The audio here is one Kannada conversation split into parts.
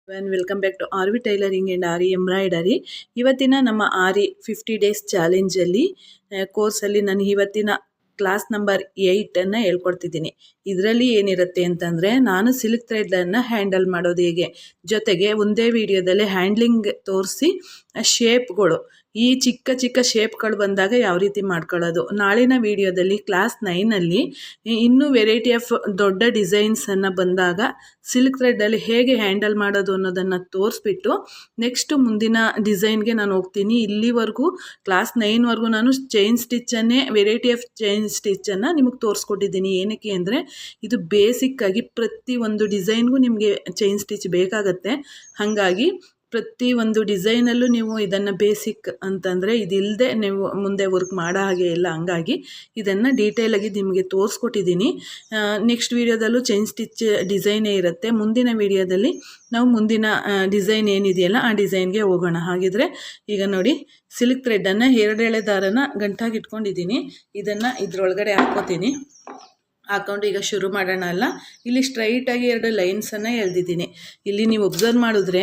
Welcome back to R V tailoring and R embroidery. ಇವತ್ತಿನ ನಮ್ಮ ಆರಿ 50 ಡೇಸ್ ಚಾಲೆಂಜಲ್ಲಿ ಕೋರ್ಸಲ್ಲಿ ನಾನು ಇವತ್ತಿನ ಕ್ಲಾಸ್ ನಂಬರ್ 8 ಹೇಳ್ಕೊಡ್ತಿದ್ದೀನಿ. ಇದರಲ್ಲಿ ಏನಿರುತ್ತೆ ಅಂತಂದರೆ, ನಾನು ಸಿಲ್ಕ್ ಥ್ರೆಡನ್ನು ಹ್ಯಾಂಡಲ್ ಮಾಡೋದು ಹೇಗೆ, ಜೊತೆಗೆ ಒಂದೇ ವಿಡಿಯೋದಲ್ಲಿ ಹ್ಯಾಂಡ್ಲಿಂಗ್ ತೋರಿಸಿ ಶೇಪ್ಗಳು, ಈ ಚಿಕ್ಕ ಚಿಕ್ಕ ಶೇಪ್ಗಳು ಬಂದಾಗ ಯಾವ ರೀತಿ ಮಾಡ್ಕೊಳ್ಳೋದು. ನಾಳಿನ ವಿಡಿಯೋದಲ್ಲಿ ಕ್ಲಾಸ್ 9ಅಲ್ಲಿ ಇನ್ನೂ ವೆರೈಟಿ ಆಫ್ ದೊಡ್ಡ ಡಿಸೈನ್ಸನ್ನು ಬಂದಾಗ ಸಿಲ್ಕ್ ಥ್ರೆಡ್ಡಲ್ಲಿ ಹೇಗೆ ಹ್ಯಾಂಡಲ್ ಮಾಡೋದು ಅನ್ನೋದನ್ನು ತೋರಿಸ್ಬಿಟ್ಟು ನೆಕ್ಸ್ಟ್ ಮುಂದಿನ ಡಿಸೈನ್ಗೆ ನಾನು ಹೋಗ್ತೀನಿ. ಇಲ್ಲಿವರೆಗೂ ಕ್ಲಾಸ್ 9ವರೆಗೂ ನಾನು ಚೈನ್ ಸ್ಟಿಚ್ಚನ್ನೇ, ವೆರೈಟಿ ಆಫ್ ಚೈನ್ ಸ್ಟಿಚ್ಚನ್ನು ನಿಮಗೆ ತೋರಿಸ್ಕೊಟ್ಟಿದ್ದೀನಿ. ಏನಕ್ಕೆ ಅಂದರೆ ಇದು ಬೇಸಿಕ್ಕಾಗಿ ಪ್ರತಿಯೊಂದು ಡಿಸೈನ್ಗೂ ನಿಮಗೆ ಚೈನ್ ಸ್ಟಿಚ್ ಬೇಕಾಗತ್ತೆ. ಹಾಗಾಗಿ ಪ್ರತಿಯೊಂದು ಡಿಸೈನಲ್ಲೂ ನೀವು ಇದನ್ನು ಬೇಸಿಕ್ ಅಂತಂದರೆ ಇದಿಲ್ಲದೆ ನೀವು ಮುಂದೆ ವರ್ಕ್ ಮಾಡೋ ಹಾಗೆ ಇಲ್ಲ. ಹಂಗಾಗಿ ಇದನ್ನು ಡೀಟೇಲಾಗಿ ನಿಮಗೆ ತೋರಿಸ್ಕೊಟ್ಟಿದ್ದೀನಿ. ನೆಕ್ಸ್ಟ್ ವಿಡಿಯೋದಲ್ಲೂ ಚೈನ್ ಸ್ಟಿಚ್ ಡಿಸೈನೇ ಇರುತ್ತೆ. ಮುಂದಿನ ವಿಡಿಯೋದಲ್ಲಿ ನಾವು ಮುಂದಿನ ಡಿಸೈನ್ ಏನಿದೆಯಲ್ಲ ಆ ಡಿಸೈನ್ಗೆ ಹೋಗೋಣ. ಹಾಗಿದ್ರೆ ಈಗ ನೋಡಿ, ಸಿಲ್ಕ್ ಥ್ರೆಡ್ಡನ್ನು 2 ಎಳೆ ದಾರನ ಗಂಟಾಗಿ ಇಟ್ಕೊಂಡಿದ್ದೀನಿ. ಇದನ್ನು ಇದರೊಳಗಡೆ ಹಾಕ್ಕೋತೀನಿ. ಹಾಕ್ಕೊಂಡು ಈಗ ಶುರು ಮಾಡೋಣ. ಅಲ್ಲ, ಇಲ್ಲಿ ಸ್ಟ್ರೈಟಾಗಿ 2 ಲೈನ್ಸನ್ನು ಎಳೆದಿದ್ದೀನಿ. ಇಲ್ಲಿ ನೀವು ಒಬ್ಸರ್ವ್ ಮಾಡಿದ್ರೆ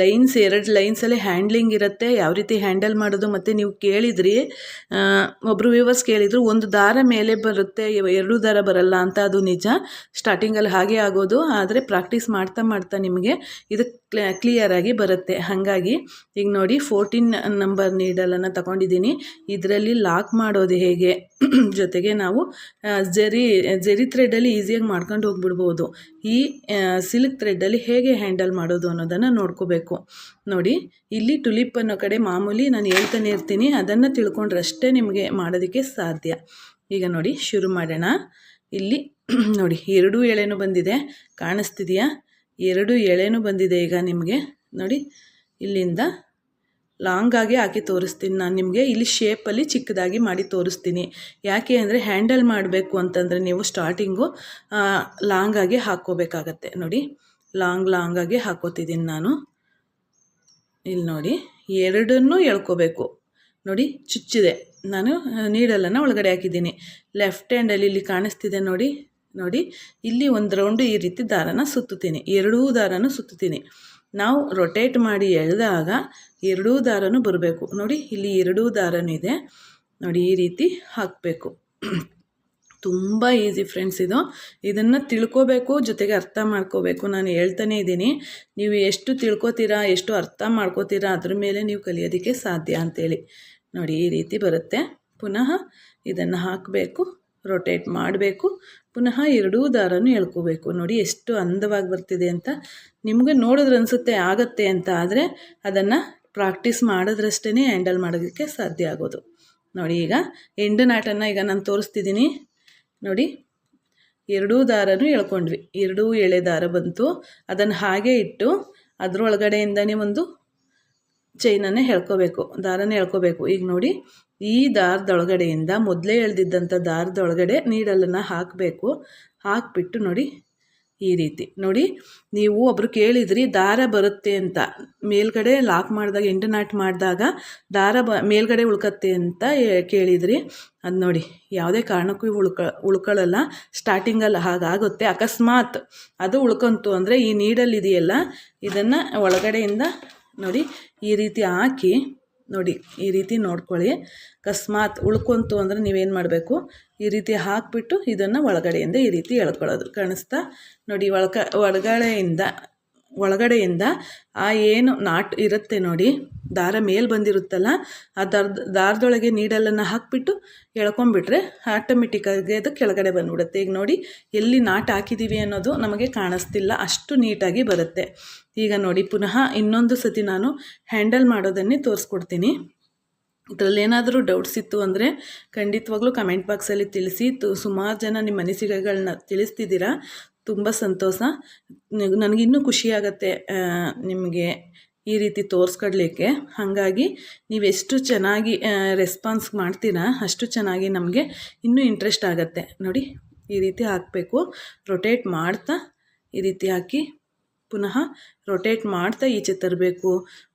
ಲೈನ್ಸ್ 2 ಲೈನ್ಸಲ್ಲಿ ಹ್ಯಾಂಡ್ಲಿಂಗ್ ಇರುತ್ತೆ, ಯಾವ ರೀತಿ ಹ್ಯಾಂಡಲ್ ಮಾಡೋದು. ಮತ್ತು ನೀವು ಕೇಳಿದ್ರಿ, ಒಬ್ಬರು ವ್ಯೂವರ್ಸ್ ಕೇಳಿದ್ರು, ಒಂದು ದಾರ ಮೇಲೆ ಬರುತ್ತೆ 2 ದಾರ ಬರಲ್ಲ ಅಂತ. ಅದು ನಿಜ, ಸ್ಟಾರ್ಟಿಂಗಲ್ಲಿ ಹಾಗೆ ಆಗೋದು. ಆದರೆ ಪ್ರಾಕ್ಟೀಸ್ ಮಾಡ್ತಾ ಮಾಡ್ತಾ ನಿಮಗೆ ಇದು ಕ್ಲಿಯರಾಗಿ ಬರುತ್ತೆ. ಹಾಗಾಗಿ ಈಗ ನೋಡಿ 14 ನಂಬರ್ ನೀಡಲನ್ನು ತಗೊಂಡಿದ್ದೀನಿ. ಇದರಲ್ಲಿ ಲಾಕ್ ಮಾಡೋದು ಹೇಗೆ, ಜೊತೆಗೆ ನಾವು ಜರಿ ಥ್ರೆಡ್ಡಲ್ಲಿ ಈಸಿಯಾಗಿ ಮಾಡ್ಕೊಂಡು ಹೋಗ್ಬಿಡ್ಬೋದು. ಈ ಸಿಲ್ಕ್ ಥ್ರೆಡ್ಡಲ್ಲಿ ಹೇಗೆ ಹ್ಯಾಂಡಲ್ ಮಾಡೋದು ಅನ್ನೋದನ್ನು ನೋಡ್ಕೋಬೇಕು. ನೋಡಿ, ಇಲ್ಲಿ ಟುಲಿಪ್ ಅನ್ನೋ ಕಡೆ ಮಾಮೂಲಿ ನಾನು ಹೇಳ್ತಾನೆ ಇರ್ತೀನಿ, ಅದನ್ನು ತಿಳ್ಕೊಂಡ್ರಷ್ಟೇ ನಿಮಗೆ ಮಾಡೋದಕ್ಕೆ ಸಾಧ್ಯ. ಈಗ ನೋಡಿ ಶುರು ಮಾಡೋಣ. ಇಲ್ಲಿ ನೋಡಿ 2 ಎಳೆನೂ ಬಂದಿದೆ, ಕಾಣಿಸ್ತಿದೆಯಾ? 2 ಎಳೆನೂ ಬಂದಿದೆ. ಈಗ ನಿಮಗೆ ನೋಡಿ, ಇಲ್ಲಿಂದ ಲಾಂಗಾಗಿ ಹಾಕಿ ತೋರಿಸ್ತೀನಿ ನಾನು ನಿಮಗೆ. ಇಲ್ಲಿ ಶೇಪಲ್ಲಿ ಚಿಕ್ಕದಾಗಿ ಮಾಡಿ ತೋರಿಸ್ತೀನಿ. ಯಾಕೆ ಅಂದರೆ ಹ್ಯಾಂಡಲ್ ಮಾಡಬೇಕು ಅಂತಂದರೆ ನೀವು ಸ್ಟಾರ್ಟಿಂಗು ಲಾಂಗಾಗಿ ಹಾಕ್ಕೋಬೇಕಾಗತ್ತೆ. ನೋಡಿ, ಲಾಂಗಾಗಿ ಹಾಕ್ಕೋತಿದ್ದೀನಿ ನಾನು. ಇಲ್ಲಿ ನೋಡಿ, 2 ಎಳ್ಕೋಬೇಕು. ನೋಡಿ, ಚುಚ್ಚಿದೆ, ನಾನು ನೀಡಲನ್ನು ಒಳಗಡೆ ಹಾಕಿದ್ದೀನಿ. ಲೆಫ್ಟ್ ಹ್ಯಾಂಡಲ್ಲಿ ಇಲ್ಲಿ ಕಾಣಿಸ್ತಿದೆ ನೋಡಿ. ಇಲ್ಲಿ ಒಂದು ರೌಂಡು ಈ ರೀತಿ ದಾರನ ಸುತ್ತುತ್ತೀನಿ, 2 ದಾರನೂ ಸುತ್ತುತ್ತೀನಿ. ನಾವು ರೊಟೇಟ್ ಮಾಡಿ ಎಳೆದಾಗ 2 ದಾರನೂ ಬರಬೇಕು. ನೋಡಿ, ಇಲ್ಲಿ 2 ದಾರನೂ ಇದೆ ನೋಡಿ, ಈ ರೀತಿ ಹಾಕಬೇಕು. ತುಂಬ ಈಸಿ ಫ್ರೆಂಡ್ಸ್ ಇದು. ಇದನ್ನು ತಿಳ್ಕೋಬೇಕು, ಜೊತೆಗೆ ಅರ್ಥ ಮಾಡ್ಕೋಬೇಕು. ನಾನು ಹೇಳ್ತಾನೆ ಇದ್ದೀನಿ, ನೀವು ಎಷ್ಟು ತಿಳ್ಕೊತೀರಾ, ಎಷ್ಟು ಅರ್ಥ ಮಾಡ್ಕೋತೀರಾ, ಅದ್ರ ಮೇಲೆ ನೀವು ಕಲಿಯೋದಕ್ಕೆ ಸಾಧ್ಯ ಅಂತೇಳಿ. ನೋಡಿ, ಈ ರೀತಿ ಬರುತ್ತೆ. ಪುನಃ ಇದನ್ನು ಹಾಕಬೇಕು, ರೊಟೇಟ್ ಮಾಡಬೇಕು, ಪುನಃ 2 ದಾರನೂ ಎಳ್ಕೋಬೇಕು. ನೋಡಿ ಎಷ್ಟು ಅಂದವಾಗಿ ಬರ್ತಿದೆ ಅಂತ. ನಿಮಗೆ ನೋಡಿದ್ರೆ ಅನಿಸುತ್ತೆ ಆಗತ್ತೆ ಅಂತ, ಆದರೆ ಅದನ್ನು ಪ್ರಾಕ್ಟೀಸ್ ಮಾಡಿದ್ರಷ್ಟೇ ಹ್ಯಾಂಡಲ್ ಮಾಡೋದಕ್ಕೆ ಸಾಧ್ಯ ಆಗೋದು. ನೋಡಿ, ಈಗ ಎಂಡು ನಾಟನ್ನು ಈಗ ನಾನು ತೋರಿಸ್ತಿದ್ದೀನಿ. ನೋಡಿ, 2 ದಾರನೂ ಎಳ್ಕೊಂಡ್ವಿ, 2 ಎಳೆ ದಾರ ಬಂತು. ಅದನ್ನು ಹಾಗೆ ಇಟ್ಟು ಅದರೊಳಗಡೆಯಿಂದನೇ ಒಂದು ಚೈನನ್ನೇ ಎಳ್ಕೋಬೇಕು, ದಾರನೇ ಎಳ್ಕೋಬೇಕು. ಈಗ ನೋಡಿ, ಈ ದಾರದೊಳಗಡೆಯಿಂದ ಮೊದಲೇ ಎಳೆದಿದ್ದಂಥ ದಾರದೊಳಗಡೆ ನೀಡಲನ್ನು ಹಾಕಬೇಕು. ಹಾಕಿಬಿಟ್ಟು ನೋಡಿ, ಈ ರೀತಿ ನೋಡಿ. ನೀವು ಒಬ್ಬರು ಕೇಳಿದ್ರಿ ದಾರ ಬರುತ್ತೆ ಅಂತ, ಮೇಲ್ಗಡೆ ಲಾಕ್ ಮಾಡಿದಾಗ, ಎಂಟು ನಾಟ್ ಮಾಡಿದಾಗ ದಾರ ಮೇಲ್ಗಡೆ ಉಳ್ಕತ್ತೆ ಅಂತ ಕೇಳಿದ್ರಿ. ಅದು ನೋಡಿ, ಯಾವುದೇ ಕಾರಣಕ್ಕೂ ಉಳ್ಕೊಳ್ಳಲ್ಲ. ಸ್ಟಾರ್ಟಿಂಗಲ್ಲಿ ಹಾಗಾಗುತ್ತೆ. ಅಕಸ್ಮಾತ್ ಅದು ಉಳ್ಕೊಂತು ಅಂದರೆ ಈ ನೀಡಲ್ ಇದೆಯಲ್ಲ, ಇದನ್ನು ಒಳಗಡೆಯಿಂದ ನೋಡಿ ಈ ರೀತಿ ಹಾಕಿ, ನೋಡಿ ಈ ರೀತಿ ನೋಡ್ಕೊಳ್ಳಿ. ಅಕಸ್ಮಾತ್ ಉಳ್ಕೊಂತು ಅಂದರೆ ನೀವೇನು ಮಾಡಬೇಕು, ಈ ರೀತಿ ಹಾಕಿಬಿಟ್ಟು ಇದನ್ನು ಒಳಗಡೆಯಿಂದ ಈ ರೀತಿ ಎಳ್ಕೊಳ್ಳೋದು. ಕಾಣಿಸ್ತಾ ನೋಡಿ, ಒಳಗಡೆಯಿಂದ ಆ ಏನು ನಾಟ್ ಇರುತ್ತೆ ನೋಡಿ, ದಾರ ಮೇಲೆ ಬಂದಿರುತ್ತಲ್ಲ, ಆ ದಾರದೊಳಗೆ ನೀಡಲನ್ನು ಹಾಕಿಬಿಟ್ಟು ಎಳ್ಕೊಂಬಿಟ್ರೆ ಆಟೋಮೆಟಿಕ್ಕಾಗಿ ಅದು ಕೆಳಗಡೆ ಬಂದುಬಿಡುತ್ತೆ. ಈಗ ನೋಡಿ, ಎಲ್ಲಿ ನಾಟ್ ಹಾಕಿದ್ದೀವಿ ಅನ್ನೋದು ನಮಗೆ ಕಾಣಿಸ್ತಿಲ್ಲ, ಅಷ್ಟು ನೀಟಾಗಿ ಬರುತ್ತೆ. ಈಗ ನೋಡಿ, ಪುನಃ ಇನ್ನೊಂದು ಸತಿ ನಾನು ಹ್ಯಾಂಡಲ್ ಮಾಡೋದನ್ನೇ ತೋರಿಸ್ಕೊಡ್ತೀನಿ. ಇದರಲ್ಲಿ ಏನಾದರೂ ಡೌಟ್ಸ್ ಇತ್ತು ಅಂದರೆ ಖಂಡಿತವಾಗ್ಲೂ ಕಮೆಂಟ್ ಬಾಕ್ಸಲ್ಲಿ ತಿಳಿಸಿ. ಸುಮಾರು ಜನ ನಿಮ್ಮ ಅನಿಸಿಕೆಗಳನ್ನ ತಿಳಿಸ್ತಿದ್ದೀರಾ, ತುಂಬ ಸಂತೋಷ. ನನಗಿನ್ನೂ ಖುಷಿಯಾಗತ್ತೆ ನಿಮಗೆ ಈ ರೀತಿ ತೋರಿಸ್ಕೊಡ್ಲಿಕ್ಕೆ. ಹಾಗಾಗಿ ನೀವೆಷ್ಟು ಚೆನ್ನಾಗಿ ರೆಸ್ಪಾನ್ಸ್ ಮಾಡ್ತೀರಾ, ಅಷ್ಟು ಚೆನ್ನಾಗಿ ನಮಗೆ ಇನ್ನೂ ಇಂಟ್ರೆಸ್ಟ್ ಆಗುತ್ತೆ. ನೋಡಿ, ಈ ರೀತಿ ಹಾಕಬೇಕು, ರೊಟೇಟ್ ಮಾಡ್ತಾ ಈ ರೀತಿ ಹಾಕಿ ಪುನಃ ರೊಟೇಟ್ ಮಾಡ್ತಾ ಈಚೆ ತರಬೇಕು.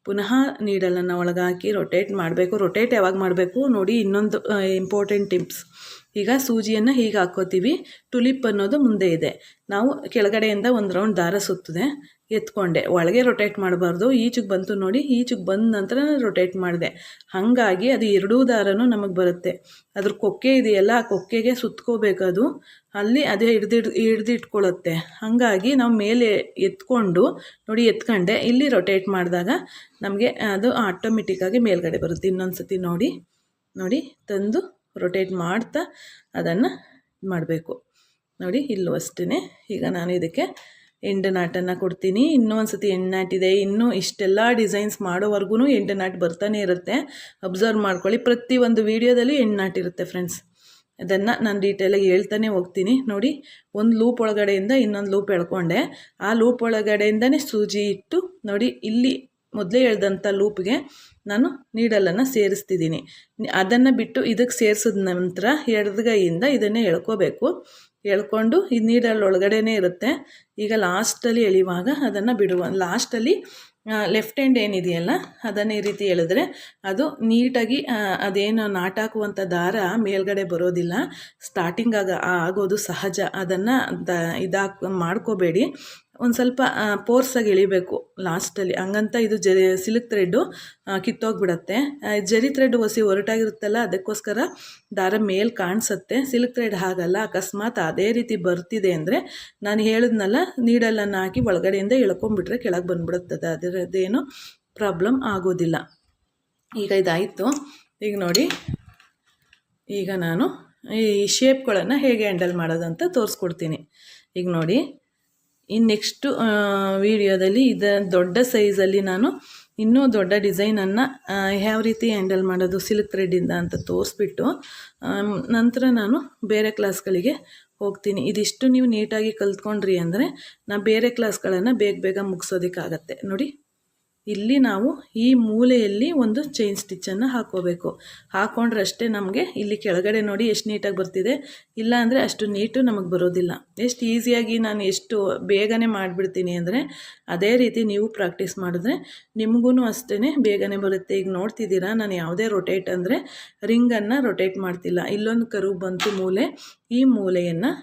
ಪುನಃ ನೀಡಲನ್ನು ಒಳಗೆ ಹಾಕಿ ರೊಟೇಟ್ ಮಾಡಬೇಕು. ರೊಟೇಟ್ ಯಾವಾಗ ಮಾಡಬೇಕು ನೋಡಿ, ಇನ್ನೊಂದು ಇಂಪಾರ್ಟೆಂಟ್ ಟಿಪ್ಸ್. ಈಗ ಸೂಜಿಯನ್ನು ಹೀಗೆ ಹಾಕ್ಕೋತೀವಿ. ಟುಲಿಪ್ ಅನ್ನೋದು ಮುಂದೆ ಇದೆ. ನಾವು ಕೆಳಗಡೆಯಿಂದ ಒಂದು ರೌಂಡ್ ದಾರ ಸುತ್ತದೆ ಎತ್ಕೊಂಡೆ. ಒಳಗೆ ರೊಟೇಟ್ ಮಾಡಬಾರ್ದು. ಈಚೆಗೆ ಬಂತು ನೋಡಿ, ಈಚೆಗೆ ಬಂದ ನಂತರ ರೊಟೇಟ್ ಮಾಡಿದೆ. ಹಾಗಾಗಿ ಅದು ಎರಡೂ ದಾರನೂ ನಮಗೆ ಬರುತ್ತೆ. ಅದ್ರ ಕೊಕ್ಕೆ ಇದೆಯಲ್ಲ, ಆ ಕೊಕ್ಕೆಗೆ ಸುತ್ಕೋಬೇಕದು. ಅಲ್ಲಿ ಅದೇ ಹಿಡ್ದಿಟ್ಕೊಳ್ಳುತ್ತೆ. ಹಾಗಾಗಿ ನಾವು ಮೇಲೆ ಎತ್ಕೊಂಡು ನೋಡಿ, ಎತ್ಕೊಂಡೆ ಇಲ್ಲಿ ರೊಟೇಟ್ ಮಾಡಿದಾಗ ನಮಗೆ ಅದು ಆಟೋಮೆಟಿಕ್ಕಾಗಿ ಮೇಲ್ಗಡೆ ಬರುತ್ತೆ. ಇನ್ನೊಂದು ಸತಿ ನೋಡಿ ತಂದು ರೊಟೇಟ್ ಮಾಡ್ತಾ ಅದನ್ನು ಮಾಡಬೇಕು. ನೋಡಿ ಇಲ್ಲೂ ಅಷ್ಟೇ. ಈಗ ನಾನು ಇದಕ್ಕೆ ಎಂಡು ನಾಟನ್ನು ಕೊಡ್ತೀನಿ. ಇನ್ನೂ ಒಂದು ಸತಿ ಎಂಡು ನಾಟಿದೆ. ಇನ್ನೂ ಇಷ್ಟೆಲ್ಲ ಡಿಸೈನ್ಸ್ ಮಾಡೋವರೆಗೂ ಎಂಡು ನಾಟ್ ಬರ್ತಾನೆ ಇರುತ್ತೆ. ಅಬ್ಸರ್ವ್ ಮಾಡ್ಕೊಳ್ಳಿ, ಪ್ರತಿಯೊಂದು ವೀಡಿಯೋದಲ್ಲಿ ಎಂಡು ನಾಟಿರುತ್ತೆ ಫ್ರೆಂಡ್ಸ್. ಅದನ್ನು ನಾನು ಡೀಟೇಲಾಗಿ ಹೇಳ್ತಾನೆ ಹೋಗ್ತೀನಿ. ನೋಡಿ, ಒಂದು ಲೂಪ್ ಒಳಗಡೆಯಿಂದ ಇನ್ನೊಂದು ಲೂಪ್ ಎಳ್ಕೊಂಡೆ. ಆ ಲೂಪ್ ಒಳಗಡೆಯಿಂದನೇ ಸೂಜಿ ಇಟ್ಟು ನೋಡಿ, ಇಲ್ಲಿ ಮೊದಲೇ ಹೇಳ್ದಂಥ ಲೂಪ್ಗೆ ನಾನು ನೀಡಲನ್ನು ಸೇರಿಸ್ತಿದ್ದೀನಿ. ಅದನ್ನು ಬಿಟ್ಟು ಇದಕ್ಕೆ ಸೇರಿಸಿದ ನಂತರ ಎಡಗೈಯಿಂದ ಇದನ್ನೇ ಎಳ್ಕೋಬೇಕು. ಎಳ್ಕೊಂಡು ಈ ನೀಡಲ್ ಒಳಗಡೆನೇ ಇರುತ್ತೆ. ಈಗ ಲಾಸ್ಟಲ್ಲಿ ಎಳೆಯುವಾಗ ಅದನ್ನು ಬಿಡುವ. ಲಾಸ್ಟಲ್ಲಿ ಲೆಫ್ಟ್ ಹ್ಯಾಂಡ್ ಏನಿದೆಯಲ್ಲ ಅದನ್ನು ಈ ರೀತಿ ಎಳೆದ್ರೆ ಅದು ನೀಟಾಗಿ ಅದೇನು ನಾಟಾಕುವಂಥ ದಾರ ಮೇಲ್ಗಡೆ ಬರೋದಿಲ್ಲ. ಸ್ಟಾರ್ಟಿಂಗ್ ಆಗೋದು ಸಹಜ. ಅದನ್ನು ಮಾಡ್ಕೋಬೇಡಿ. ಒಂದು ಸ್ವಲ್ಪ ಪೋರ್ಸಾಗಿ ಎಳಿಬೇಕು ಲಾಸ್ಟಲ್ಲಿ. ಹಂಗಂತ ಇದು ಸಿಲ್ಕ್ ಥ್ರೆಡ್ಡು ಕಿತ್ತೋಗ್ಬಿಡತ್ತೆ. ಜರಿ ಥ್ರೆಡ್ ಹೊರಟಾಗಿರುತ್ತಲ್ಲ, ಅದಕ್ಕೋಸ್ಕರ ದಾರ ಮೇಲೆ ಕಾಣಿಸುತ್ತೆ. ಸಿಲ್ಕ್ ಥ್ರೆಡ್ ಹಾಗಲ್ಲ. ಅಕಸ್ಮಾತ್ ಅದೇ ರೀತಿ ಬರ್ತಿದೆ ಅಂದರೆ ನಾನು ಹೇಳಿದ್ನಲ್ಲ, ನೀಡಲನ್ನು ಹಾಕಿ ಒಳಗಡೆಯಿಂದ ಎಳ್ಕೊಂಬಿಟ್ರೆ ಕೆಳಗೆ ಬಂದ್ಬಿಡುತ್ತದೆ. ಅದರದ್ದೇನು ಪ್ರಾಬ್ಲಮ್ ಆಗೋದಿಲ್ಲ. ಈಗ ಇದಾಯಿತು. ಈಗ ನೋಡಿ, ಈಗ ನಾನು ಈ ಶೇಪ್ಗಳನ್ನು ಹೇಗೆ ಹ್ಯಾಂಡಲ್ ಮಾಡೋದಂತ ತೋರಿಸ್ಕೊಡ್ತೀನಿ. ಈಗ ನೋಡಿ, ಇನ್ನು ನೆಕ್ಸ್ಟು ವಿಡಿಯೋದಲ್ಲಿ ದೊಡ್ಡ ಸೈಜಲ್ಲಿ ನಾನು ಇನ್ನೂ ದೊಡ್ಡ ಡಿಸೈನನ್ನು ಯಾವ ರೀತಿ ಹ್ಯಾಂಡಲ್ ಮಾಡೋದು ಸಿಲ್ಕ್ ಥ್ರೆಡ್ಡಿಂದ ಅಂತ ತೋರಿಸ್ಬಿಟ್ಟು ನಂತರ ನಾನು ಬೇರೆ ಕ್ಲಾಸ್ಗಳಿಗೆ ಹೋಗ್ತೀನಿ. ಇದಿಷ್ಟು ನೀವು ನೀಟಾಗಿ ಕಲ್ತ್ಕೊಂಡ್ರಿ ಅಂದರೆ ನಾನು ಬೇರೆ ಕ್ಲಾಸ್ಗಳನ್ನು ಬೇಗ ಮುಗಿಸೋದಕ್ಕಾಗತ್ತೆ. ನೋಡಿ, ಇಲ್ಲಿ ನಾವು ಈ ಮೂಲೆಯಲ್ಲಿ ಒಂದು ಚೈನ್ ಸ್ಟಿಚ್ಚನ್ನು ಹಾಕ್ಕೋಬೇಕು. ಹಾಕ್ಕೊಂಡ್ರೆ ಅಷ್ಟೇ ನಮಗೆ ಇಲ್ಲಿ ಕೆಳಗಡೆ ನೋಡಿ ಎಷ್ಟು ನೀಟಾಗಿ ಬರ್ತಿದೆ. ಇಲ್ಲ ಅಂದರೆ ಅಷ್ಟು ನೀಟು ನಮಗೆ ಬರೋದಿಲ್ಲ. ಎಷ್ಟು ಈಸಿಯಾಗಿ ನಾನು ಎಷ್ಟು ಬೇಗನೆ ಮಾಡಿಬಿಡ್ತೀನಿ ಅಂದರೆ ಅದೇ ರೀತಿ ನೀವು ಪ್ರಾಕ್ಟೀಸ್ ಮಾಡಿದ್ರೆ ನಿಮಗೂ ಅಷ್ಟೇ ಬೇಗನೆ ಬರುತ್ತೆ. ಈಗ ನೋಡ್ತಿದ್ದೀರಾ, ನಾನು ಯಾವುದೇ ರೊಟೇಟ್ ಅಂದರೆ ರಿಂಗನ್ನು ರೊಟೇಟ್ ಮಾಡ್ತಿಲ್ಲ. ಇಲ್ಲೊಂದು ಕರು ಬಂತು ಮೂಲೆ, ಈ ಮೂಲೆಯನ್ನು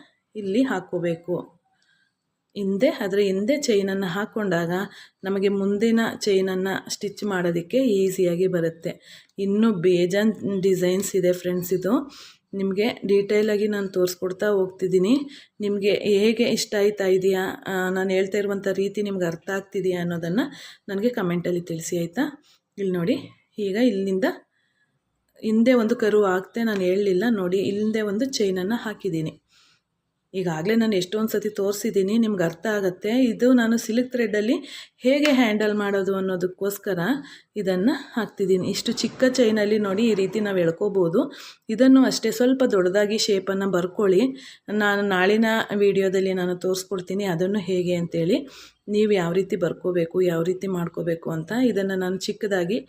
ಇಲ್ಲಿ ಹಾಕ್ಕೋಬೇಕು. ಅದರ ಹಿಂದೆ ಚೈನನ್ನು ಹಾಕ್ಕೊಂಡಾಗ ನಮಗೆ ಮುಂದಿನ ಚೈನನ್ನು ಸ್ಟಿಚ್ ಮಾಡೋದಕ್ಕೆ ಈಸಿಯಾಗಿ ಬರುತ್ತೆ. ಇನ್ನೂ ಬೇಜಾನ್ ಡಿಸೈನ್ಸ್ ಇದೆ ಫ್ರೆಂಡ್ಸ್. ಇದು ನಿಮಗೆ ಡೀಟೇಲಾಗಿ ನಾನು ತೋರಿಸ್ಕೊಡ್ತಾ ಹೋಗ್ತಿದ್ದೀನಿ. ನಿಮಗೆ ಹೇಗೆ ಇಷ್ಟ ಆಯ್ತಾ ಇದೆಯಾ, ನಾನು ಹೇಳ್ತಾ ಇರುವಂಥ ರೀತಿ ನಿಮ್ಗೆ ಅರ್ಥ ಆಗ್ತಿದೆಯಾ ಅನ್ನೋದನ್ನು ನನಗೆ ಕಮೆಂಟಲ್ಲಿ ತಿಳಿಸಿ, ಆಯಿತಾ. ಇಲ್ಲಿ ನೋಡಿ, ಈಗ ಇಲ್ಲಿಂದ ಹಿಂದೆ ಒಂದು ಕರು ಹಾಕ್ತೆ, ನಾನು ಹೇಳಲಿಲ್ಲ ನೋಡಿ. ಇಲ್ಲಿಂದೆ ಒಂದು ಚೈನನ್ನು ಹಾಕಿದ್ದೀನಿ. ಈಗಾಗಲೇ ನಾನು ಎಷ್ಟೊಂದು ಸತಿ ತೋರಿಸಿದ್ದೀನಿ, ನಿಮ್ಗೆ ಅರ್ಥ ಆಗುತ್ತೆ. ಇದು ನಾನು ಸಿಲ್ಕ್ ಥ್ರೆಡ್ಡಲ್ಲಿ ಹೇಗೆ ಹ್ಯಾಂಡಲ್ ಮಾಡೋದು ಅನ್ನೋದಕ್ಕೋಸ್ಕರ ಇದನ್ನು ಹಾಕ್ತಿದ್ದೀನಿ. ಇಷ್ಟು ಚಿಕ್ಕ ಚೈನಲ್ಲಿ ನೋಡಿ ಈ ರೀತಿ ನಾವು ಎಳ್ಕೋಬೋದು. ಇದನ್ನು ಅಷ್ಟೇ ಸ್ವಲ್ಪ ದೊಡ್ಡದಾಗಿ ಶೇಪನ್ನು ಬರ್ಕೊಳ್ಳಿ. ನಾನು ನಾಳಿನ ವಿಡಿಯೋದಲ್ಲಿ ನಾನು ತೋರಿಸ್ಕೊಡ್ತೀನಿ ಅದನ್ನು ಹೇಗೆ ಅಂತೇಳಿ. ನೀವು ಯಾವ ರೀತಿ ಬರ್ಕೋಬೇಕು, ಯಾವ ರೀತಿ ಮಾಡ್ಕೋಬೇಕು ಅಂತ ಇದನ್ನು ನಾನು ಚಿಕ್ಕದಾಗಿ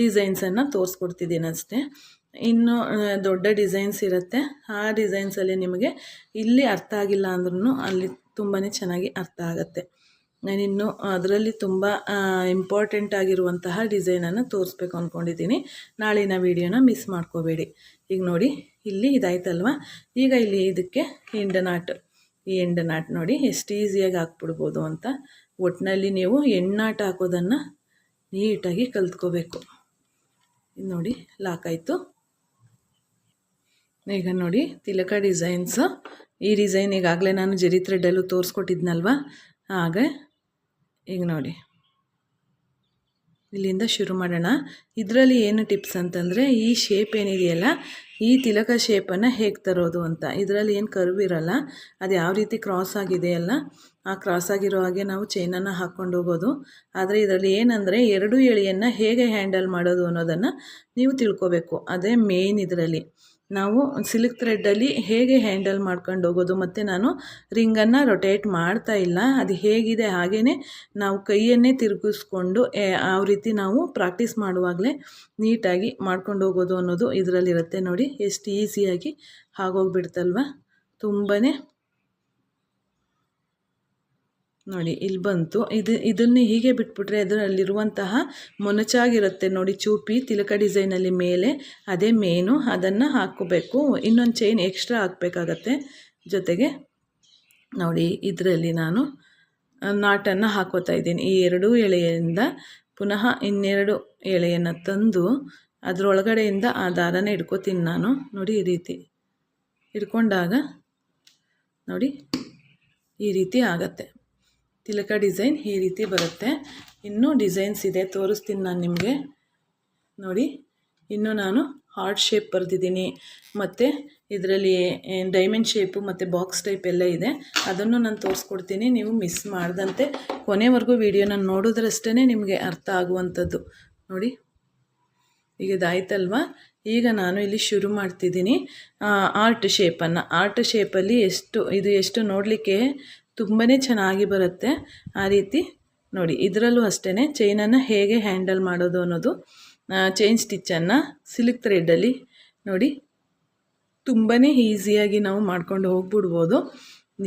ಡಿಸೈನ್ಸನ್ನು ತೋರಿಸ್ಕೊಡ್ತಿದ್ದೀನಿ ಅಷ್ಟೇ. ಇನ್ನು ದೊಡ್ಡ ಡಿಸೈನ್ಸ್ ಇರುತ್ತೆ. ಆ ಡಿಸೈನ್ಸಲ್ಲಿ ನಿಮಗೆ ಇಲ್ಲಿ ಅರ್ಥ ಆಗಿಲ್ಲ ಅಂದ್ರೂ ಅಲ್ಲಿ ತುಂಬಾ ಚೆನ್ನಾಗಿ ಅರ್ಥ ಆಗುತ್ತೆ. ನಾನಿನ್ನು ಅದರಲ್ಲಿ ತುಂಬ ಇಂಪಾರ್ಟೆಂಟ್ ಆಗಿರುವಂತಹ ಡಿಸೈನನ್ನು ತೋರಿಸ್ಬೇಕು ಅಂದ್ಕೊಂಡಿದ್ದೀನಿ. ನಾಳಿನ ವಿಡಿಯೋನ ಮಿಸ್ ಮಾಡ್ಕೋಬೇಡಿ. ಈಗ ನೋಡಿ, ಇಲ್ಲಿ ಇದಾಯ್ತಲ್ವ. ಈಗ ಇಲ್ಲಿ ಇದಕ್ಕೆ ಈ ಎಂಡ್ ನಾಟ್ ನೋಡಿ ಎಷ್ಟು ಈಸಿಯಾಗಿ ಹಾಕ್ಬಿಡ್ಬೋದು ಅಂತ. ಒಟ್ಟಿನಲ್ಲಿ ನೀವು ಎಣ್ಣಾಟ ಹಾಕೋದನ್ನು ನೀಟಾಗಿ ಕಲ್ತ್ಕೋಬೇಕು. ಇದು ನೋಡಿ, ಲಾಕ್ ಆಯಿತು. ಈಗ ನೋಡಿ, ತಿಲಕ ಡಿಸೈನ್ಸು. ಈ ಡಿಸೈನ್ ಈಗಾಗಲೇ ನಾನು ಜರಿ ಥ್ರೆಡ್ಡಲ್ಲೂ ತೋರಿಸ್ಕೊಟ್ಟಿದ್ನಲ್ವ. ಹಾಗೆ ಈಗ ನೋಡಿ, ಇಲ್ಲಿಂದ ಶುರು ಮಾಡೋಣ. ಇದರಲ್ಲಿ ಏನು ಟಿಪ್ಸ್ ಅಂತಂದರೆ, ಈ ಶೇಪ್ ಏನಿದೆಯಲ್ಲ, ಈ ತಿಲಕ ಶೇಪನ್ನು ಹೇಗೆ ತರೋದು ಅಂತ. ಇದರಲ್ಲಿ ಏನು ಕರ್ವ್ ಇರೋಲ್ಲ, ಅದು ಯಾವ ರೀತಿ ಕ್ರಾಸ್ ಆಗಿದೆಯಲ್ಲ, ಆ ಕ್ರಾಸ್ ಆಗಿರೋ ಹಾಗೆ ನಾವು ಚೈನನ್ನು ಹಾಕ್ಕೊಂಡು ಹೋಗೋದು. ಆದರೆ ಇದರಲ್ಲಿ ಏನಂದರೆ, ಎರಡು ಎಳೆಯನ್ನು ಹೇಗೆ ಹ್ಯಾಂಡಲ್ ಮಾಡೋದು ಅನ್ನೋದನ್ನು ನೀವು ತಿಳ್ಕೊಬೇಕು. ಅದೇ ಮೇನ್. ಇದರಲ್ಲಿ ನಾವು ಸಿಲ್ಕ್ ಥ್ರೆಡ್ಡಲ್ಲಿ ಹೇಗೆ ಹ್ಯಾಂಡಲ್ ಮಾಡ್ಕೊಂಡು ಹೋಗೋದು, ಮತ್ತು ನಾನು ರಿಂಗನ್ನು ರೊಟೇಟ್ ಮಾಡ್ತಾ ಇಲ್ಲ, ಅದು ಹೇಗಿದೆ ಹಾಗೇ ನಾವು ಕೈಯನ್ನೇ ತಿರುಗಿಸ್ಕೊಂಡು ಯಾವ ರೀತಿ ನಾವು ಪ್ರಾಕ್ಟೀಸ್ ಮಾಡುವಾಗಲೇ ನೀಟಾಗಿ ಮಾಡ್ಕೊಂಡು ಹೋಗೋದು ಅನ್ನೋದು ಇದರಲ್ಲಿರುತ್ತೆ. ನೋಡಿ ಎಷ್ಟು ಈಸಿಯಾಗಿ ಆಗೋಗ್ಬಿಡ್ತಲ್ವ. ತುಂಬಾ ನೋಡಿ ಇಲ್ಲಿ ಬಂತು. ಇದನ್ನು ಹೀಗೆ ಬಿಟ್ಬಿಟ್ರೆ ಅದರಲ್ಲಿರುವಂತಹ ಮೊನಚಾಗಿರುತ್ತೆ ನೋಡಿ, ಚೂಪಿ ತಿಲಕ ಡಿಸೈನಲ್ಲಿ ಮೇಲೆ, ಅದೇ ಮೇನು. ಅದನ್ನು ಹಾಕ್ಕೋಬೇಕು. ಇನ್ನೊಂದು ಚೈನ್ ಎಕ್ಸ್ಟ್ರಾ ಹಾಕಬೇಕಾಗತ್ತೆ. ಜೊತೆಗೆ ನೋಡಿ ಇದರಲ್ಲಿ ನಾನು ನಾಟನ್ನು ಹಾಕೋತಾ ಇದ್ದೀನಿ. ಈ 2 ಎಳೆಯಿಂದ ಪುನಃ ಇನ್ನೆರಡು ಎಳೆಯನ್ನು ತಂದು ಅದರೊಳಗಡೆಯಿಂದ ಆ ದಾರನ ಹಿಡ್ಕೋತೀನಿ ನಾನು. ನೋಡಿ ಈ ರೀತಿ ಹಿಡ್ಕೊಂಡಾಗ ನೋಡಿ ಈ ರೀತಿ ಆಗತ್ತೆ. ತಿಲಕ ಡಿಸೈನ್ ಈ ರೀತಿ ಬರುತ್ತೆ. ಇನ್ನೂ ಡಿಸೈನ್ಸ್ ಇದೆ, ತೋರಿಸ್ತೀನಿ ನಾನು ನಿಮಗೆ. ನೋಡಿ ಇನ್ನು ನಾನು ಹಾರ್ಟ್ ಶೇಪ್ ಬರೆದಿದ್ದೀನಿ, ಮತ್ತು ಇದರಲ್ಲಿ ಡೈಮಂಡ್ ಶೇಪು ಮತ್ತು ಬಾಕ್ಸ್ ಟೈಪ್ ಎಲ್ಲ ಇದೆ. ಅದನ್ನು ನಾನು ತೋರಿಸ್ಕೊಡ್ತೀನಿ. ನೀವು ಮಿಸ್ ಮಾಡ್ದಂತೆ ಕೊನೆವರೆಗೂ ವಿಡಿಯೋನ ನೋಡಿದ್ರಷ್ಟೇ ನಿಮಗೆ ಅರ್ಥ ಆಗುವಂಥದ್ದು. ನೋಡಿ ಈಗ ಇದಾಯ್ತಲ್ವ. ಈಗ ನಾನು ಇಲ್ಲಿ ಶುರು ಮಾಡ್ತಿದ್ದೀನಿ ಆರ್ಟ್ ಶೇಪನ್ನು. ಆರ್ಟ್ ಶೇಪಲ್ಲಿ ಎಷ್ಟು ನೋಡಲಿಕ್ಕೆ ತುಂಬಾ ಚೆನ್ನಾಗಿ ಬರುತ್ತೆ. ಆ ರೀತಿ ನೋಡಿ ಇದರಲ್ಲೂ ಅಷ್ಟೇ ಚೈನನ್ನು ಹೇಗೆ ಹ್ಯಾಂಡಲ್ ಮಾಡೋದು ಅನ್ನೋದು, ಚೈನ್ ಸ್ಟಿಚ್ಚನ್ನು ಸಿಲ್ಕ್ ಥ್ರೆಡ್ಡಲ್ಲಿ ನೋಡಿ ತುಂಬಾ ಈಸಿಯಾಗಿ ನಾವು ಮಾಡ್ಕೊಂಡು ಹೋಗ್ಬಿಡ್ಬೋದು.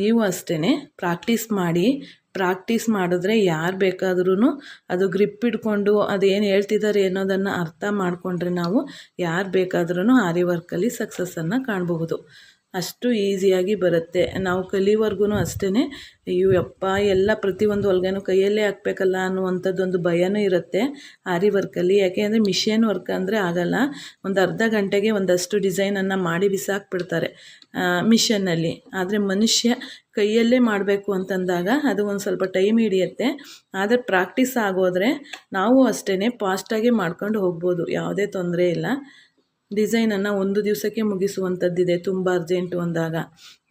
ನೀವು ಅಷ್ಟೇ ಪ್ರಾಕ್ಟೀಸ್ ಮಾಡಿದ್ರೆ ಯಾರು ಬೇಕಾದ್ರೂ ಅದು ಗ್ರಿಪ್ ಹಿಡ್ಕೊಂಡು ಅದೇನು ಹೇಳ್ತಿದ್ದಾರೆ ಅನ್ನೋದನ್ನು ಅರ್ಥ ಮಾಡಿಕೊಂಡ್ರೆ ನಾವು ಯಾರು ಬೇಕಾದ್ರೂ ಆರಿ ವರ್ಕಲ್ಲಿ ಸಕ್ಸಸ್ಸನ್ನು ಕಾಣಬಹುದು. ಅಷ್ಟು ಈಸಿಯಾಗಿ ಬರುತ್ತೆ. ನಾವು ಕಲಿವರೆಗೂ ಅಷ್ಟೇ ಅಯ್ಯೋ ಯಪ್ಪ ಎಲ್ಲ ಪ್ರತಿಯೊಂದು ಹೊಲ್ಗೆನೂ ಕೈಯಲ್ಲೇ ಹಾಕಬೇಕಲ್ಲ ಅನ್ನುವಂಥದ್ದೊಂದು ಭಯನೂ ಇರುತ್ತೆ ಆರಿ ವರ್ಕಲ್ಲಿ. ಯಾಕೆ ಅಂದರೆ ಮಿಷಿನ್ ವರ್ಕ್ ಅಂದರೆ ಆಗಲ್ಲ. ಒಂದು ಅರ್ಧ ಗಂಟೆಗೆ ಒಂದಷ್ಟು ಡಿಸೈನನ್ನು ಮಾಡಿ ಬಿಸಾಕ್ಬಿಡ್ತಾರೆ ಮಿಷನ್ನಲ್ಲಿ. ಆದರೆ ಮನುಷ್ಯ ಕೈಯಲ್ಲೇ ಮಾಡಬೇಕು ಅಂತಂದಾಗ ಅದು ಒಂದು ಸ್ವಲ್ಪ ಟೈಮ್ ಹಿಡಿಯುತ್ತೆ. ಆದರೆ ಪ್ರಾಕ್ಟೀಸ್ ಆಗೋದ್ರೆ ನಾವು ಅಷ್ಟೇ ಫಾಸ್ಟಾಗಿ ಮಾಡ್ಕೊಂಡು ಹೋಗ್ಬೋದು, ಯಾವುದೇ ತೊಂದರೆ ಇಲ್ಲ. ಡಿಸೈನನ್ನು ಒಂದು ದಿವಸಕ್ಕೆ ಮುಗಿಸುವಂಥದ್ದಿದೆ ತುಂಬ ಅರ್ಜೆಂಟು ಅಂದಾಗ.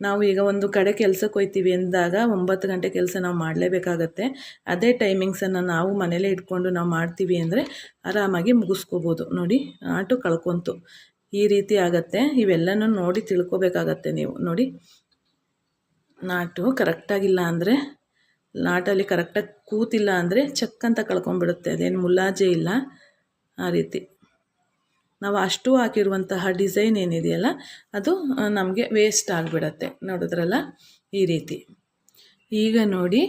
ನಾವು ಈಗ ಒಂದು ಕಡೆ ಕೆಲಸಕ್ಕೆ ಹೋಗ್ತೀವಿ ಅಂದಾಗ 9 ಗಂಟೆ ಕೆಲಸ ನಾವು ಮಾಡಲೇಬೇಕಾಗತ್ತೆ. ಅದೇ ಟೈಮಿಂಗ್ಸನ್ನು ನಾವು ಮನೇಲೇ ಇಟ್ಕೊಂಡು ನಾವು ಮಾಡ್ತೀವಿ ಅಂದರೆ ಆರಾಮಾಗಿ ಮುಗಿಸ್ಕೋಬೋದು. ನೋಡಿ ನಾಟು ಕಳ್ಕೊಂತು ಈ ರೀತಿ ಆಗುತ್ತೆ. ಇವೆಲ್ಲನೂ ನೋಡಿ ತಿಳ್ಕೊಬೇಕಾಗತ್ತೆ ನೀವು. ನೋಡಿ ನಾಟು ಕರೆಕ್ಟಾಗಿಲ್ಲ ಅಂದರೆ, ನಾಟಲ್ಲಿ ಕರೆಕ್ಟಾಗಿ ಕೂತಿಲ್ಲ ಅಂದರೆ ಚಕ್ಕಂತ ಕಳ್ಕೊಂಬಿಡುತ್ತೆ. ಅದೇನು ಮುಲಾಜೆ ಇಲ್ಲ. ಆ ರೀತಿ ನಾವು ಅಷ್ಟು ಹಾಕಿರುವಂತಹ ಡಿಸೈನ್ ಏನಿದೆಯಲ್ಲ ಅದು ನಮಗೆ ವೇಸ್ಟ್ ಆಗಿಬಿಡತ್ತೆ. ನೋಡಿದ್ರಲ್ಲ ಈ ರೀತಿ. ಈಗ ನೋಡಿ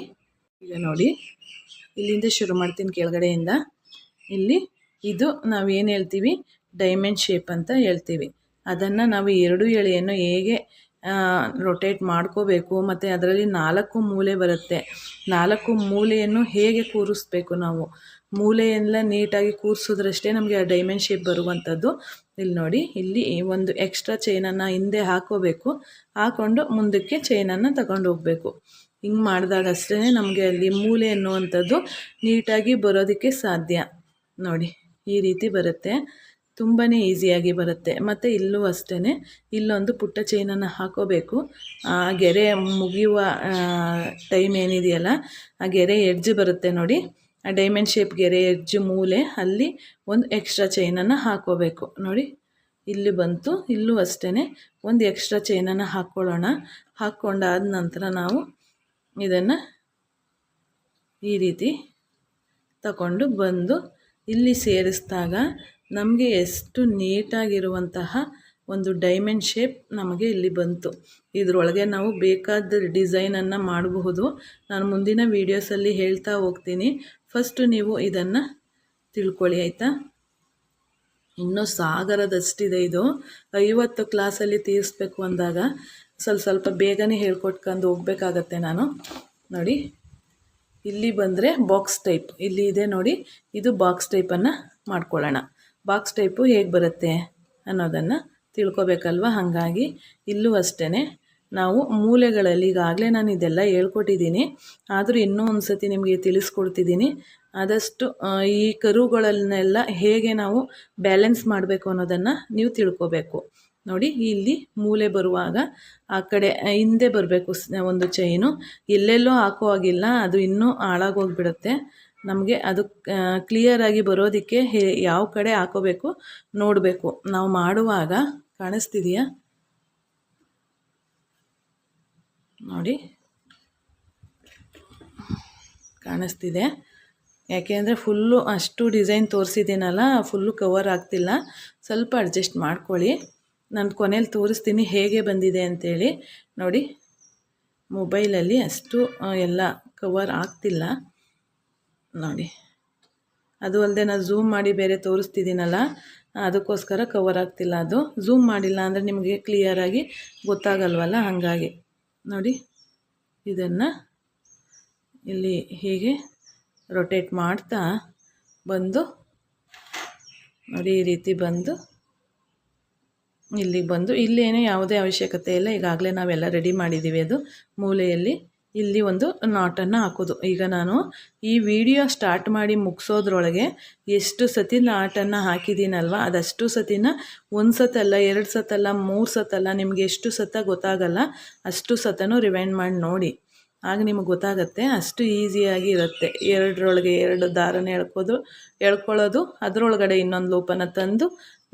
ಇಲ್ಲಿಂದ ಶುರು ಮಾಡ್ತೀನಿ ಕೆಳಗಡೆಯಿಂದ. ಇದು ನಾವೇನು ಹೇಳ್ತೀವಿ ಡೈಮಂಡ್ ಶೇಪ್ ಅಂತ ಹೇಳ್ತೀವಿ. ಅದನ್ನು ನಾವು 2 ಎಳೆಯನ್ನು ಹೇಗೆ ರೊಟೇಟ್ ಮಾಡ್ಕೋಬೇಕು, ಮತ್ತು ಅದರಲ್ಲಿ 4 ಮೂಲೆ ಬರುತ್ತೆ. 4 ಮೂಲೆಯನ್ನು ಹೇಗೆ ಕೂರಿಸ್ಬೇಕು, ನಾವು ಮೂಲೆಯೆಲ್ಲ ನೀಟಾಗಿ ಕೂರಿಸಿದ್ರಷ್ಟೇ ನಮಗೆ ಆ ಡೈಮಂಡ್ ಶೇಪ್ ಬರುವಂಥದ್ದು. ಇಲ್ಲಿ ನೋಡಿ, ಇಲ್ಲಿ ಒಂದು ಎಕ್ಸ್ಟ್ರಾ ಚೈನನ್ನು ಹಿಂದೆ ಹಾಕೋಬೇಕು. ಹಾಕ್ಕೊಂಡು ಮುಂದಕ್ಕೆ ಚೈನನ್ನು ತಗೊಂಡು ಹೋಗಬೇಕು. ಹಿಂಗೆ ಮಾಡಿದಾಗ ಅಷ್ಟೇ ನಮಗೆ ಅಲ್ಲಿ ಮೂಲೆ ಅನ್ನುವಂಥದ್ದು ನೀಟಾಗಿ ಬರೋದಕ್ಕೆ ಸಾಧ್ಯ. ನೋಡಿ ಈ ರೀತಿ ಬರುತ್ತೆ. ತುಂಬಾ ಈಸಿಯಾಗಿ ಬರುತ್ತೆ. ಮತ್ತು ಇಲ್ಲೂ ಅಷ್ಟೇ ಇಲ್ಲೊಂದು ಪುಟ್ಟ ಚೈನನ್ನು ಹಾಕೋಬೇಕು. ಆ ಗೆರೆ ಮುಗಿಯುವ ಟೈಮ್ ಏನಿದೆಯಲ್ಲ, ಆ ಗೆರೆ ಎಡ್ಜ್ ಬರುತ್ತೆ ನೋಡಿ, ಆ ಡೈಮಂಡ್ ಶೇಪ್ ಗೆರೆ ಎಡ್ಜ್ ಮೂಲೆ ಅಲ್ಲಿ ಒಂದು ಎಕ್ಸ್ಟ್ರಾ ಚೈನನ್ನು ಹಾಕೋಬೇಕು. ನೋಡಿ ಇಲ್ಲಿ ಬಂತು. ಇಲ್ಲೂ ಅಷ್ಟೇ ಒಂದು ಎಕ್ಸ್ಟ್ರಾ ಚೈನನ್ನು ಹಾಕ್ಕೊಳ್ಳೋಣ. ಹಾಕ್ಕೊಂಡಾದ ನಂತರ ನಾವು ಇದನ್ನು ಈ ರೀತಿ ತಗೊಂಡು ಬಂದು ಇಲ್ಲಿ ಸೇರಿಸಿದಾಗ ನಮಗೆ ಎಷ್ಟು ನೀಟಾಗಿರುವಂತಹ ಒಂದು ಡೈಮಂಡ್ ಶೇಪ್ ನಮಗೆ ಇಲ್ಲಿ ಬಂತು. ಇದರೊಳಗೆ ನಾವು ಬೇಕಾದ ಡಿಸೈನನ್ನು ಮಾಡಬಹುದು. ನಾನು ಮುಂದಿನ ವೀಡಿಯೋಸಲ್ಲಿ ಹೇಳ್ತಾ ಹೋಗ್ತೀನಿ. ಫಸ್ಟು ನೀವು ಇದನ್ನು ತಿಳ್ಕೊಳ್ಳಿ ಆಯಿತಾ. ಇನ್ನೂ ಸಾಗರದಷ್ಟಿದೆ ಇದು. 50 ಕ್ಲಾಸಲ್ಲಿ ತೀರಿಸ್ಬೇಕು ಅಂದಾಗ ಸ್ವಲ್ಪ ಬೇಗನೆ ಹೇಳ್ಕೊಟ್ಕೊಂಡು ಹೋಗ್ಬೇಕಾಗತ್ತೆ ನಾನು. ನೋಡಿ ಇಲ್ಲಿ ಬಂದರೆ ಬಾಕ್ಸ್ ಟೈಪ್ ಇಲ್ಲಿ ಇದೆ ನೋಡಿ, ಇದು ಬಾಕ್ಸ್ ಟೈಪನ್ನು ಮಾಡ್ಕೊಳ್ಳೋಣ. ಬಾಕ್ಸ್ ಟೈಪು ಹೇಗೆ ಬರುತ್ತೆ ಅನ್ನೋದನ್ನು ತಿಳ್ಕೊಬೇಕಲ್ವ. ಹಾಗಾಗಿ ಇಲ್ಲೂ ಅಷ್ಟೇ ನಾವು ಮೂಲೆಗಳಲ್ಲಿ ಈಗಾಗಲೇ ನಾನು ಇದೆಲ್ಲ ಹೇಳ್ಕೊಟ್ಟಿದ್ದೀನಿ, ಆದರೂ ಇನ್ನೂ ಒಂದು ಸತಿ ನಿಮಗೆ ತಿಳಿಸ್ಕೊಡ್ತಿದ್ದೀನಿ. ಆದಷ್ಟು ಈ ಕರುಗಳನ್ನೆಲ್ಲ ಹೇಗೆ ನಾವು ಬ್ಯಾಲೆನ್ಸ್ ಮಾಡಬೇಕು ಅನ್ನೋದನ್ನು ನೀವು ತಿಳ್ಕೊಬೇಕು. ನೋಡಿ ಇಲ್ಲಿ ಮೂಲೆ ಬರುವಾಗ ಆ ಕಡೆ ಹಿಂದೆ ಬರಬೇಕು ಒಂದು ಚೈನು. ಎಲ್ಲೆಲ್ಲೋ ಹಾಕೋ ಆಗಿಲ್ಲ, ಅದು ಇನ್ನೂ ಹಾಳಾಗೋಗಿಬಿಡುತ್ತೆ. ನಮಗೆ ಅದು ಕ್ಲಿಯರಾಗಿ ಬರೋದಕ್ಕೆ ಯಾವ ಕಡೆ ಹಾಕೋಬೇಕು ನೋಡಬೇಕು. ನಾವು ಮಾಡುವಾಗ ಕಾಣಿಸ್ತಿದೆಯಾ ನೋಡಿ, ಕಾಣಿಸ್ತಿದೆ. ಯಾಕೆಂದರೆ ಫುಲ್ಲು ಅಷ್ಟು ಡಿಸೈನ್ ತೋರಿಸಿದ್ದೀನಲ್ಲ, ಫುಲ್ಲು ಕವರ್ ಆಗ್ತಿಲ್ಲ. ಸ್ವಲ್ಪ ಅಡ್ಜಸ್ಟ್ ಮಾಡ್ಕೊಳ್ಳಿ. ನಾನು ಕೊನೆಯಲ್ಲಿ ತೋರಿಸ್ತೀನಿ ಹೇಗೆ ಬಂದಿದೆ ಅಂಥೇಳಿ. ನೋಡಿ ಮೊಬೈಲಲ್ಲಿ ಅಷ್ಟು ಎಲ್ಲ ಕವರ್ ಆಗ್ತಿಲ್ಲ ನೋಡಿ. ಅದು ಅಲ್ಲದೆ ನಾನು ಝೂಮ್ ಮಾಡಿ ಬೇರೆ ತೋರಿಸ್ತಿದ್ದೀನಲ್ಲ, ಅದಕ್ಕೋಸ್ಕರ ಕವರ್ ಆಗ್ತಿಲ್ಲ. ಅದು ಝೂಮ್ ಮಾಡಿಲ್ಲ ಅಂದರೆ ನಿಮಗೆ ಕ್ಲಿಯರಾಗಿ ಗೊತ್ತಾಗಲ್ವಲ್ಲ, ಹಾಗಾಗಿ ನೋಡಿ. ಇದನ್ನು ಇಲ್ಲಿ ಹೀಗೆ ರೊಟೇಟ್ ಮಾಡ್ತಾ ಬಂದು ನೋಡಿ, ಈ ರೀತಿ ಬಂದು ಇಲ್ಲಿಗೆ ಬಂದು ಇಲ್ಲೇನೂ ಯಾವುದೇ ಅವಶ್ಯಕತೆ ಇಲ್ಲ. ಈಗಾಗಲೇ ನಾವೆಲ್ಲ ರೆಡಿ ಮಾಡಿದ್ದೀವಿ. ಅದು ಮೂಲೆಯಲ್ಲಿ ಇಲ್ಲಿ ಒಂದು ನಾಟನ್ನು ಹಾಕೋದು. ಈಗ ನಾನು ಈ ವಿಡಿಯೋ ಸ್ಟಾರ್ಟ್ ಮಾಡಿ ಮುಗಿಸೋದ್ರೊಳಗೆ ಎಷ್ಟು ಸತಿ ನಾಟನ್ನು ಹಾಕಿದ್ದೀನಲ್ವ, ಅದಷ್ಟು ಸತಿನ ಒಂದು ಸತಲ್ಲ, 2 ಸತಲ್ಲ, 3 ಸತಲ್ಲ, ನಿಮಗೆ ಎಷ್ಟು ಸತ ಗೊತ್ತಾಗಲ್ಲ ಅಷ್ಟು ಸತನೂ ರಿವೈಂಡ್ ಮಾಡಿ ನೋಡಿ. ಆಗ ನಿಮಗೆ ಗೊತ್ತಾಗುತ್ತೆ. ಅಷ್ಟು ಈಸಿಯಾಗಿ ಇರುತ್ತೆ. 2ರೊಳಗೆ 2 ದಾರನ ಎಳ್ಕೊಳ್ಳೋದು, ಅದರೊಳಗಡೆ ಇನ್ನೊಂದು ಲೂಪನ್ನು ತಂದು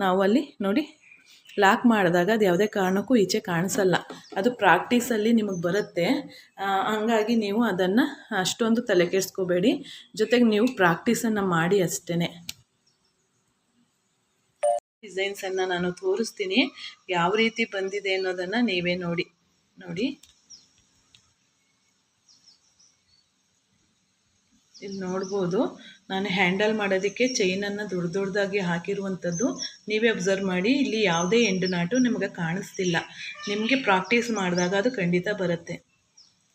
ನಾವು ಅಲ್ಲಿ ನೋಡಿ ಲಾಕ್ ಮಾಡಿದಾಗ ಅದು ಯಾವುದೇ ಕಾರಣಕ್ಕೂ ಈಚೆ ಕಾಣಿಸಲ್ಲ. ಅದು ಪ್ರಾಕ್ಟೀಸಲ್ಲಿ ನಿಮಗೆ ಬರುತ್ತೆ. ಹಂಗಾಗಿ ನೀವು ಅದನ್ನು ಅಷ್ಟೊಂದು ತಲೆ ಕೆಡಿಸ್ಕೋಬೇಡಿ. ಜೊತೆಗೆ ನೀವು ಪ್ರಾಕ್ಟೀಸನ್ನು ಮಾಡಿ ಅಷ್ಟೇ. ಡಿಸೈನ್ಸನ್ನು ನಾನು ತೋರಿಸ್ತೀನಿ, ಯಾವ ರೀತಿ ಬಂದಿದೆ ಅನ್ನೋದನ್ನು ನೀವೇ ನೋಡಿ. ಇಲ್ಲಿ ನೋಡ್ಬೋದು, ನಾನು ಹ್ಯಾಂಡಲ್ ಮಾಡೋದಕ್ಕೆ ಚೈನನ್ನು ದೊಡ್ಡದಾಗಿ ಹಾಕಿರುವಂಥದ್ದು. ನೀವೇ ಅಬ್ಸರ್ವ್ ಮಾಡಿ, ಇಲ್ಲಿ ಯಾವುದೇ ಎಂಡು ನಾಟು ನಿಮಗೆ ಕಾಣಿಸ್ತಿಲ್ಲ. ನಿಮಗೆ ಪ್ರಾಕ್ಟೀಸ್ ಮಾಡಿದಾಗ ಅದು ಖಂಡಿತ ಬರುತ್ತೆ.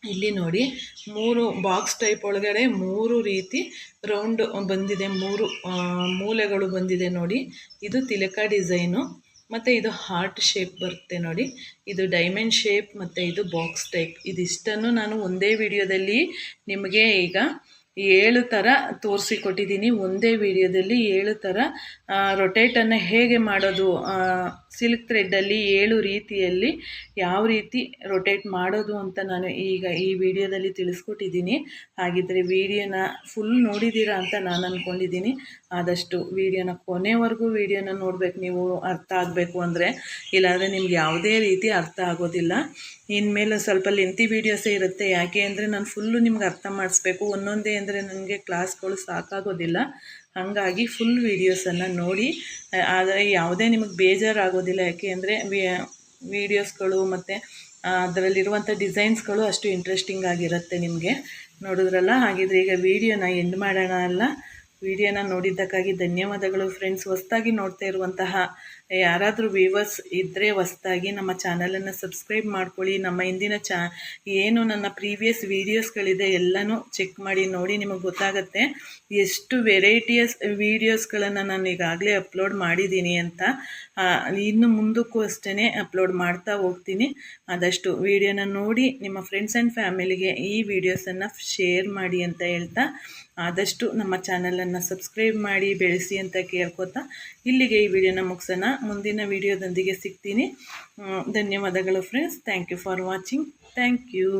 ಇಲ್ಲಿ ನೋಡಿ, 3 ಬಾಕ್ಸ್ ಟೈಪ್ ಒಳಗಡೆ 3 ರೀತಿ ರೌಂಡ್ ಬಂದಿದೆ, 3 ಮೂಲೆಗಳು ಬಂದಿದೆ ನೋಡಿ. ಇದು ತಿಲಕ ಡಿಸೈನು, ಮತ್ತು ಇದು ಹಾರ್ಟ್ ಶೇಪ್ ಬರುತ್ತೆ ನೋಡಿ. ಇದು ಡೈಮಂಡ್ ಶೇಪ್, ಮತ್ತು ಇದು ಬಾಕ್ಸ್ ಟೈಪ್. ಇದಿಷ್ಟನ್ನು ನಾನು ಒಂದೇ ವಿಡಿಯೋದಲ್ಲಿ ನಿಮಗೆ ಈಗ 7 ಥರ ತೋರಿಸಿಕೊಟ್ಟಿದ್ದೀನಿ. ಒಂದೇ ವಿಡಿಯೋದಲ್ಲಿ 7 ಥರ ರೊಟೇಟನ್ನು ಹೇಗೆ ಮಾಡೋದು, ಸಿಲ್ಕ್ ಥ್ರೆಡ್ಡಲ್ಲಿ 7 ರೀತಿಯಲ್ಲಿ ಯಾವ ರೀತಿ ರೊಟೇಟ್ ಮಾಡೋದು ಅಂತ ನಾನು ಈಗ ಈ ವಿಡಿಯೋದಲ್ಲಿ ತಿಳಿಸ್ಕೊಟ್ಟಿದ್ದೀನಿ. ಹಾಗಿದ್ದರೆ ವಿಡಿಯೋನ ಫುಲ್ ನೋಡಿದ್ದೀರಾ ಅಂತ ನಾನು ಅಂದ್ಕೊಂಡಿದ್ದೀನಿ. ಆದಷ್ಟು ವಿಡಿಯೋನ ಕೊನೆವರೆಗೂ ವಿಡಿಯೋನ ನೋಡಬೇಕು ನೀವು, ಅರ್ಥ ಆಗಬೇಕು ಅಂದರೆ. ಇಲ್ಲಾಂದರೆ ನಿಮ್ಗೆ ಯಾವುದೇ ರೀತಿ ಅರ್ಥ ಆಗೋದಿಲ್ಲ. ಇನ್ಮೇಲೆ ಸ್ವಲ್ಪ ಲೆಂತಿ ವೀಡಿಯೋಸೇ ಇರುತ್ತೆ. ಯಾಕೆ ಅಂದರೆ ನಾನು ಫುಲ್ಲು ನಿಮ್ಗೆ ಅರ್ಥ ಮಾಡಿಸ್ಬೇಕು. ಒಂದೊಂದೇ ಅಂದರೆ ನನಗೆ ಕ್ಲಾಸ್ಗಳು ಸಾಕಾಗೋದಿಲ್ಲ. ಹಾಗಾಗಿ ಫುಲ್ ವೀಡಿಯೋಸನ್ನು ನೋಡಿ. ಆದರೆ ಯಾವುದೇ ನಿಮಗೆ ಬೇಜಾರಾಗೋದಿಲ್ಲ. ಯಾಕೆ ಅಂದರೆ ವೀಡಿಯೋಸ್ಗಳು ಮತ್ತು ಅದರಲ್ಲಿರುವಂಥ ಡಿಸೈನ್ಸ್ಗಳು ಅಷ್ಟು ಇಂಟ್ರೆಸ್ಟಿಂಗ್ ಆಗಿರುತ್ತೆ ನಿಮಗೆ. ನೋಡಿದ್ರಲ್ಲ, ಹಾಗಿದ್ರೆ ಈಗ ವಿಡಿಯೋನ ಎಂಡ್ ಮಾಡೋಣ ಅಲ್ಲ. ವಿಡಿಯೋನ ನೋಡಿದ್ದಕ್ಕಾಗಿ ಧನ್ಯವಾದಗಳು ಫ್ರೆಂಡ್ಸ್. ಹೊಸದಾಗಿ ನೋಡ್ತಾ ಇರುವಂತಹ ಯಾರಾದರೂ ವ್ಯೂವರ್ಸ್ ಇದ್ದರೆ ಹೊಸದಾಗಿ ನಮ್ಮ ಚಾನಲನ್ನು ಸಬ್ಸ್ಕ್ರೈಬ್ ಮಾಡ್ಕೊಳ್ಳಿ. ನಮ್ಮ ಹಿಂದಿನ ಏನು ನನ್ನ ಪ್ರೀವಿಯಸ್ ವೀಡಿಯೋಸ್ಗಳಿದೆ ಎಲ್ಲನೂ ಚೆಕ್ ಮಾಡಿ ನೋಡಿ. ನಿಮಗೆ ಗೊತ್ತಾಗುತ್ತೆ ಎಷ್ಟು ವೆರೈಟಿಯಸ್ ವೀಡಿಯೋಸ್ಗಳನ್ನು ನಾನು ಈಗಾಗಲೇ ಅಪ್ಲೋಡ್ ಮಾಡಿದ್ದೀನಿ ಅಂತ. ಇನ್ನು ಮುಂದಕ್ಕೂ ಅಷ್ಟೇ ಅಪ್ಲೋಡ್ ಮಾಡ್ತಾ ಹೋಗ್ತೀನಿ. ಆದಷ್ಟು ವಿಡಿಯೋನ ನೋಡಿ ನಿಮ್ಮ ಫ್ರೆಂಡ್ಸ್ ಆ್ಯಂಡ್ ಫ್ಯಾಮಿಲಿಗೆ ಈ ವಿಡಿಯೋಸನ್ನು ಶೇರ್ ಮಾಡಿ ಅಂತ ಹೇಳ್ತಾ, ಆದಷ್ಟು ನಮ್ಮ ಚಾನಲನ್ನು ಸಬ್ಸ್ಕ್ರೈಬ್ ಮಾಡಿ ಬೆಳೆಸಿ ಅಂತ ಕೇಳ್ಕೊತಾ ಇಲ್ಲಿಗೆ ಈ ವಿಡಿಯೋನ ಮುಗಿಸೋಣ. ಮುಂದಿನ ವಿಡಿಯೋದೊಂದಿಗೆ ಸಿಗ್ತೀನಿ. ಧನ್ಯವಾದಗಳು friends. Thank you for watching. Thank you.